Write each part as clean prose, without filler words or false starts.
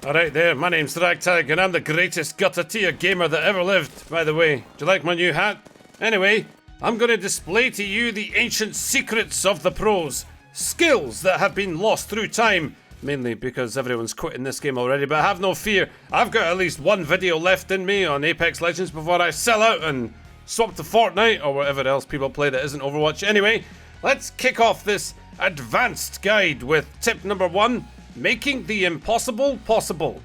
Alright there, my name's Ragtag and I'm the greatest gutter tier gamer that ever lived, by the way. Do you like my new hat? Anyway, I'm going to display to you the ancient secrets of the pros. Skills that have been lost through time. Mainly because everyone's quitting this game already, but have no fear. I've got at least one video left in me on Apex Legends before I sell out and swap to Fortnite or whatever else people play that isn't Overwatch. Anyway, let's kick off this advanced guide with tip number 1. Making the impossible possible.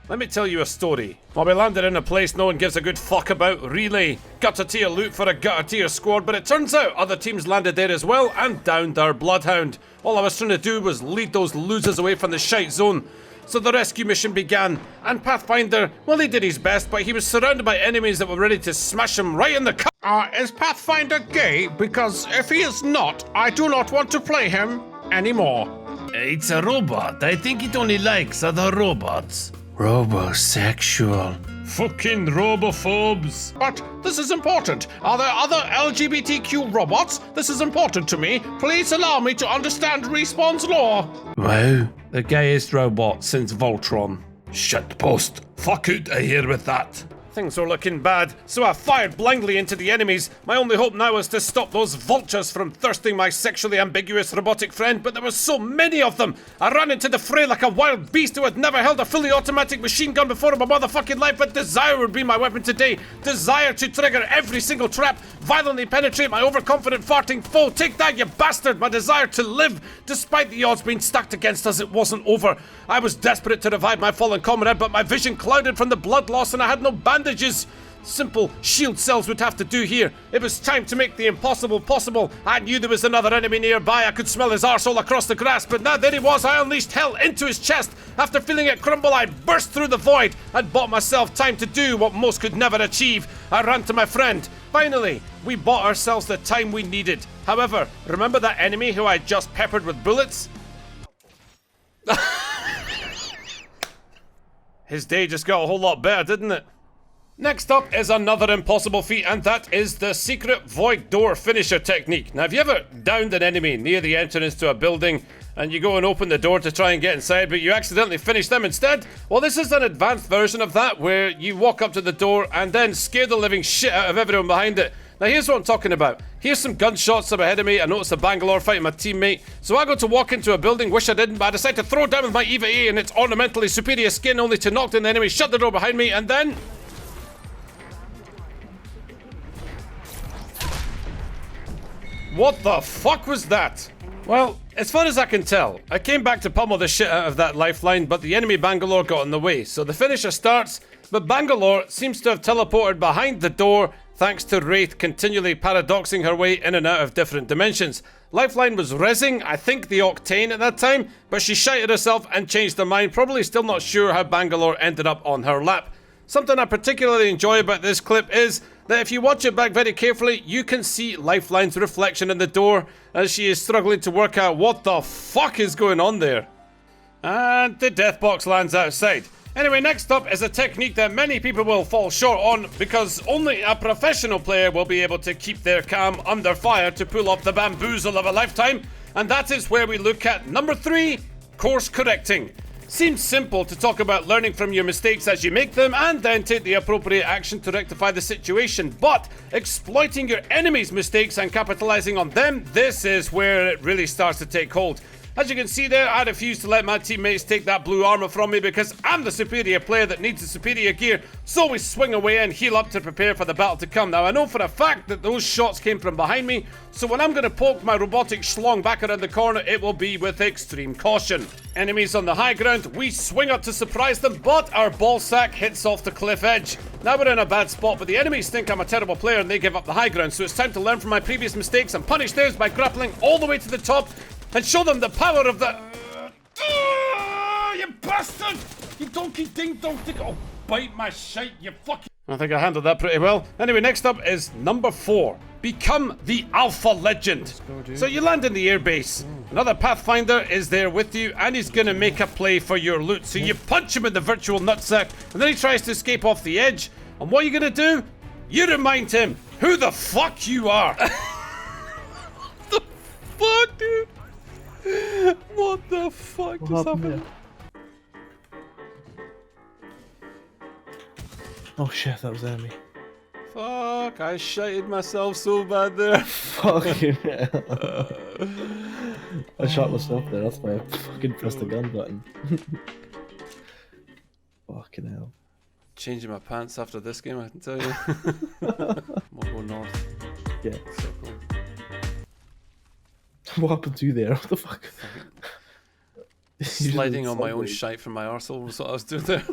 Let me tell you a story. Well, we landed in a place no one gives a good fuck about, Relay. Gutter tier loot for a gutter tier squad, but it turns out other teams landed there as well and downed our bloodhound. All I was trying to do was lead those losers away from the shite zone. So the rescue mission began, and Pathfinder, well, he did his best, but he was surrounded by enemies that were ready to smash him right in the Is Pathfinder gay? Because if he is not, I do not want to play him anymore. It's a robot. I think it only likes other robots. Robosexual. Fucking robophobes. But this is important. Are there other LGBTQ robots? This is important to me. Please allow me to understand Respawn's lore. Wow. The gayest robot since Voltron. Shitpost. Fuck it, I hear with that. Things were looking bad, so I fired blindly into the enemies. My only hope now was to stop those vultures from thirsting my sexually ambiguous robotic friend, but there were so many of them. I ran into the fray like a wild beast who had never held a fully automatic machine gun before in my motherfucking life, but desire would be my weapon today. Desire to trigger every single trap, violently penetrate my overconfident farting foe. Take that, you bastard! My desire to live. Despite the odds being stacked against us, it wasn't over. I was desperate to revive my fallen comrade, but my vision clouded from the blood loss and I had no bandages. Simple shield cells would have to do here. It was time to make the impossible possible. I knew there was another enemy nearby. I could smell his arsehole across the grass, but now there he was. I unleashed hell into his chest. After feeling it crumble, I burst through the void and bought myself time to do what most could never achieve. I ran to my friend. Finally, we bought ourselves the time we needed. However, remember that enemy who I just peppered with bullets? His day just got a whole lot better, didn't it? Next up is another impossible feat, and that is the secret void door finisher technique. Now, have you ever downed an enemy near the entrance to a building and you go and open the door to try and get inside, but you accidentally finish them instead? Well, this is an advanced version of that, where you walk up to the door and then scare the living shit out of everyone behind it. Now, here's what I'm talking about. Here's some gunshots up ahead of me. I notice a Bangalore fighting my teammate. So I go to walk into a building, wish I didn't, but I decide to throw down with my Eva A and its ornamentally superior skin, only to knock down the enemy, shut the door behind me, and then... What the fuck was that? Well, as far as I can tell, I came back to pummel the shit out of that lifeline, but the enemy Bangalore got in the way. So the finisher starts, but Bangalore seems to have teleported behind the door thanks to Wraith continually paradoxing her way in and out of different dimensions. Lifeline was rezzing, I think, the Octane at that time, but she shited herself and changed her mind, probably still not sure how Bangalore ended up on her lap. Something I particularly enjoy about this clip is that if you watch it back very carefully, you can see Lifeline's reflection in the door as she is struggling to work out what the fuck is going on there. And the death box lands outside. Anyway, next up is a technique that many people will fall short on because only a professional player will be able to keep their cam under fire to pull off the bamboozle of a lifetime. And that is where we look at number 3, course correcting. Seems simple to talk about learning from your mistakes as you make them and then take the appropriate action to rectify the situation, but exploiting your enemy's mistakes and capitalizing on them, this is where it really starts to take hold. As you can see there, I refuse to let my teammates take that blue armor from me because I'm the superior player that needs the superior gear, so we swing away and heal up to prepare for the battle to come. Now, I know for a fact that those shots came from behind me, so when I'm going to poke my robotic schlong back around the corner, it will be with extreme caution. Enemies on the high ground, we swing up to surprise them, but our ballsack hits off the cliff edge. Now we're in a bad spot, but the enemies think I'm a terrible player and they give up the high ground, so it's time to learn from my previous mistakes and punish theirs by grappling all the way to the top and show them the power of the... you bastard! You donkey ding dong dick! Oh, bite my shite, you fucking... I think I handled that pretty well. Anyway, next up is number 4. Become the Alpha Legend. So you land in the airbase. Another Pathfinder is there with you and he's gonna make a play for your loot. So you punch him in the virtual nutsack and then he tries to escape off the edge. And what are you gonna do? You remind him who the fuck you are. What the fuck, dude? What the fuck is happening? Oh shit, that was enemy. Fuck, I shited myself so bad there. Fucking hell. I shot myself there, that's why I fucking pressed the gun button. Fucking hell. Changing my pants after this game, I can tell you. We'll go north. Yeah. Circle. What happened to you there? What the fuck? Sliding on my own shite from my arsehole was what I was doing there.